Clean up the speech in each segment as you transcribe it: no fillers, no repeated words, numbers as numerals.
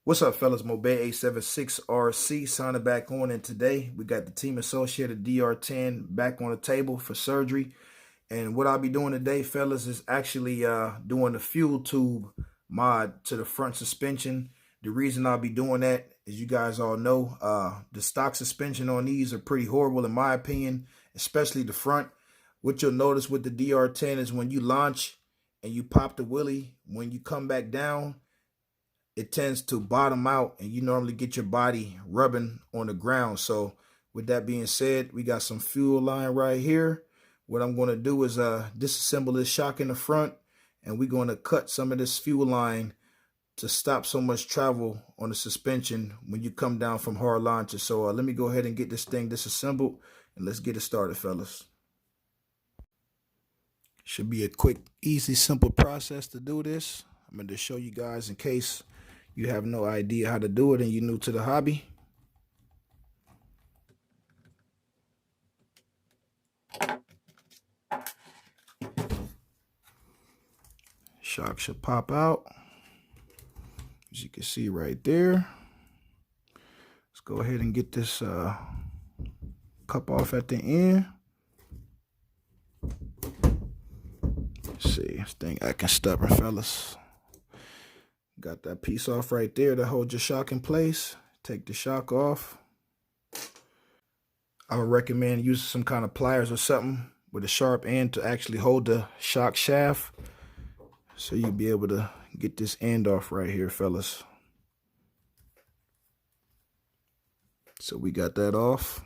What's up, fellas? Mobay876RC signing back on, and today we got the Team Associated DR10 back on the table for surgery. And what I'll be doing today, fellas, is actually doing the fuel tube mod to the front suspension. The reason I'll be doing that, as you guys all know, the stock suspension on these are pretty horrible in my opinion, especially the front. What you'll notice with the DR10 is when you launch and you pop the wheelie, when you come back down, it tends to bottom out and you normally get your body rubbing on the ground. So with that being said, we got some fuel line right here. What I'm going to do is disassemble this shock in the front, and we're going to cut some of this fuel line to stop so much travel on the suspension when you come down from hard launches. So let me go ahead and get this thing disassembled and let's get it started, fellas. Should be a quick, easy, simple process to do this. I'm going to show you guys in case you have no idea how to do it and you're new to the hobby. Shock should pop out, as you can see right there. Let's go ahead and get this cup off at the end. Let's see, this thing acting stubborn, fellas. Got that piece off right there to hold your shock in place. Take the shock off. I would recommend using some kind of pliers or something with a sharp end to actually hold the shock shaft, so you'll be able to get this end off right here, fellas. So we got that off.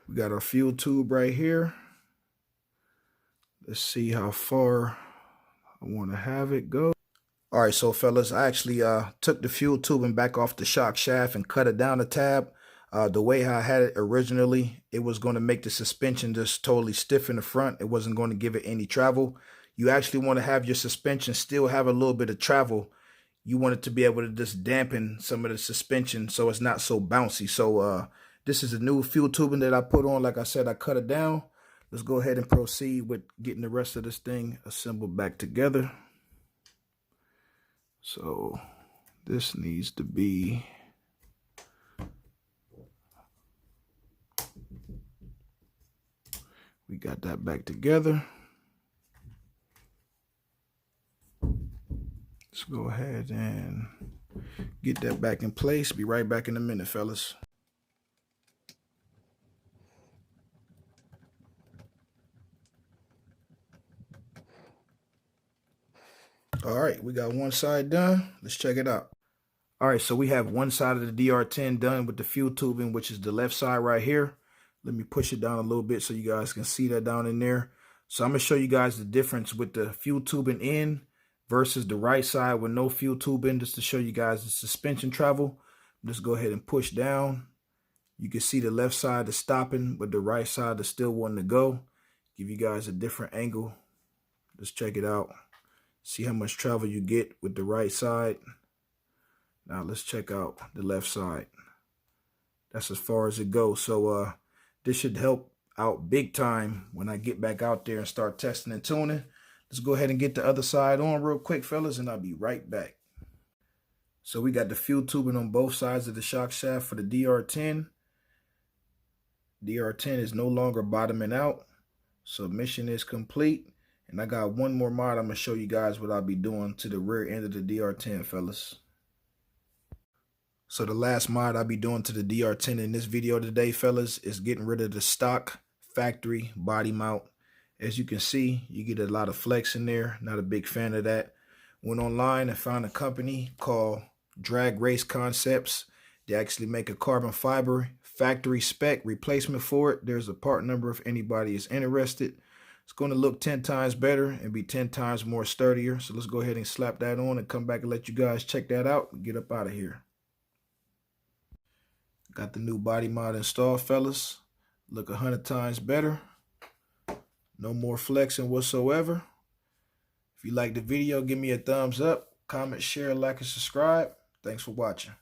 We got our fuel tube right here. Let's see how far I want to have it go. All right, so fellas, I actually took the fuel tubing back off the shock shaft and cut it down a tab. The way I had it originally, it was going to make the suspension just totally stiff in the front. It wasn't going to give it any travel. You actually want to have your suspension still have a little bit of travel. You want it to be able to just dampen some of the suspension so it's not so bouncy. So this is a new fuel tubing that I put on. Like I said, I cut it down. Let's go ahead and proceed with getting the rest of this thing assembled back together. So this needs to be we got that back together. Let's go ahead and get that back in place. Be right back in a minute, fellas. All right, we got one side done. Let's check it out. All right, so we have one side of the DR10 done with the fuel tubing, which is the left side right here. Let me push it down a little bit so you guys can see that down in there. So I'm going to show you guys the difference with the fuel tubing in versus the right side with no fuel tubing, just to show you guys the suspension travel. Just go ahead and push down. You can see the left side is stopping, but the right side is still wanting to go. Give you guys a different angle. Let's check it out. See how much travel you get with the right side. Now let's check out the left side. That's as far as it goes. So this should help out big time when I get back out there and start testing and tuning. Let's go ahead and get the other side on real quick, fellas, and I'll be right back. So we got the fuel tubing on both sides of the shock shaft for the DR10. DR10 is no longer bottoming out. So mission is complete. And I got one more mod I'm going to show you guys what I'll be doing to the rear end of the DR10, fellas. So the last mod I'll be doing to the DR10 in this video today, fellas, is getting rid of the stock factory body mount. As you can see, you get a lot of flex in there. Not a big fan of that. Went online and found a company called Drag Race Concepts. They actually make a carbon fiber factory spec replacement for it. There's a part number if anybody is interested. It's going to look 10 times better and be 10 times more sturdier. So let's go ahead and slap that on and come back and let you guys check that out and get up out of here. Got the new body mod installed, fellas. Look 100 times better. No more flexing whatsoever. If you like the video, give me a thumbs up, comment, share, like, and subscribe. Thanks for watching.